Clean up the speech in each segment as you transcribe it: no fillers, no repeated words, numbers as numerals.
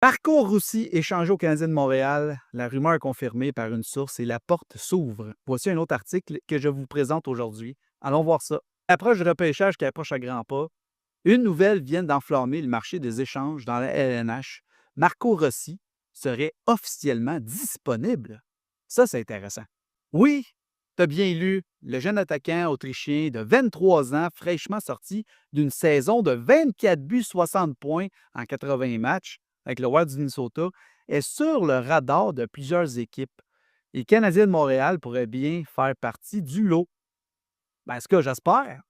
Marco Rossi échangé au Canadien de Montréal. La rumeur est confirmée par une source et la porte s'ouvre. Voici un autre article que je vous présente aujourd'hui. Allons voir ça. Approche du repêchage qui approche à grands pas. Une nouvelle vient d'enflammer le marché des échanges dans la LNH. Marco Rossi serait officiellement disponible. Ça, c'est intéressant. Oui, tu as bien lu, le jeune attaquant autrichien de 23 ans, fraîchement sorti d'une saison de 24 buts, 60 points en 80 matchs avec le Wild du Minnesota, est sur le radar de plusieurs équipes. Et le Canadien de Montréal pourrait bien faire partie du lot. Ben, ce que j'espère.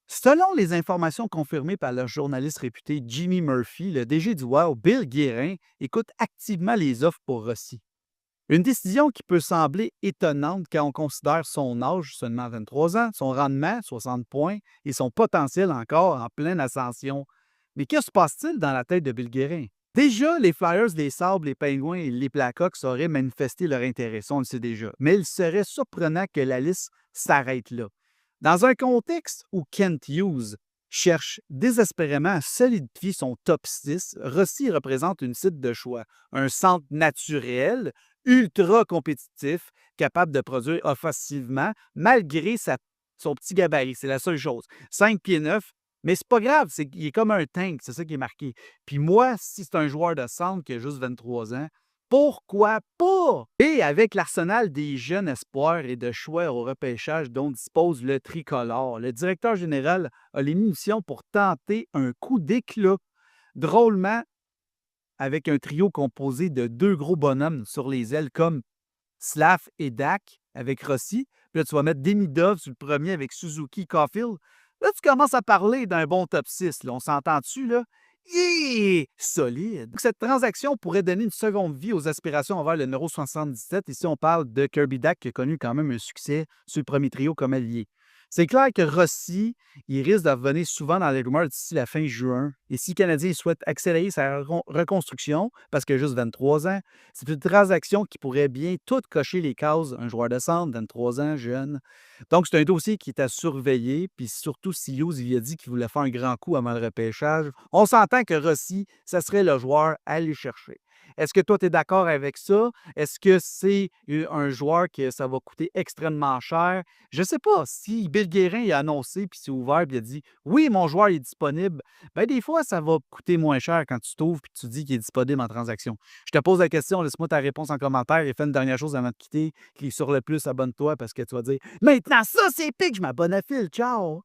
Selon les informations confirmées par le journaliste réputé Jimmy Murphy, le DG du Wild, Bill Guérin, écoute activement les offres pour Rossi. Une décision qui peut sembler étonnante quand on considère son âge, seulement 23 ans, son rendement, 60 points, et son potentiel encore en pleine ascension. Mais que se passe-t-il dans la tête de Bill Guérin? Déjà, les Flyers, les Sabres, les Penguins et les Blackhawks auraient manifesté leur intérêt, ça, on le sait déjà. Mais il serait surprenant que la liste s'arrête là. Dans un contexte où Kent Hughes cherche désespérément à solidifier son top 6, Rossi représente une cible de choix, un centre naturel, ultra compétitif, capable de produire offensivement malgré son petit gabarit. C'est la seule chose. 5 pieds 9, mais c'est pas grave, il est comme un tank, c'est ça qui est marqué. Puis moi, si c'est un joueur de centre qui a juste 23 ans, pourquoi pas? Et avec l'arsenal des jeunes espoirs et de choix au repêchage dont dispose le tricolore, le directeur général a les munitions pour tenter un coup d'éclat. Drôlement, avec un trio composé de deux gros bonhommes sur les ailes comme Slav et Dak avec Rossi. Puis là, tu vas mettre Demidov sur le premier avec Suzuki Caulfield. Là, tu commences à parler d'un bon top 6. Là. On s'entend-tu, là? Yeah! Solide. Donc, cette transaction pourrait donner une seconde vie aux aspirations envers le numéro 77. Ici, on parle de Kirby Dak qui a connu quand même un succès sur le premier trio comme allié. C'est clair que Rossi, il risque de revenir souvent dans les rumeurs d'ici la fin juin. Et si le Canadien souhaite accélérer sa reconstruction, parce qu'il a juste 23 ans, c'est une transaction qui pourrait bien tout cocher les cases. Un joueur de centre, 23 ans, jeune. Donc, c'est un dossier qui est à surveiller. Puis surtout, si Hughes il a dit qu'il voulait faire un grand coup avant le repêchage, on s'entend que Rossi, ça serait le joueur à aller chercher. Est-ce que toi, tu es d'accord avec ça? Est-ce que c'est un joueur que ça va coûter extrêmement cher? Je ne sais pas. Si Bill Guérin il a annoncé, puis c'est ouvert, puis il a dit oui, mon joueur est disponible, bien, des fois, ça va coûter moins cher quand tu t'ouvres et tu dis qu'il est disponible en transaction. Je te pose la question, laisse-moi ta réponse en commentaire et fais une dernière chose avant de quitter. Clique sur le plus, abonne-toi parce que tu vas dire maintenant, ça, c'est épique, je m'abonne à Phil. Ciao!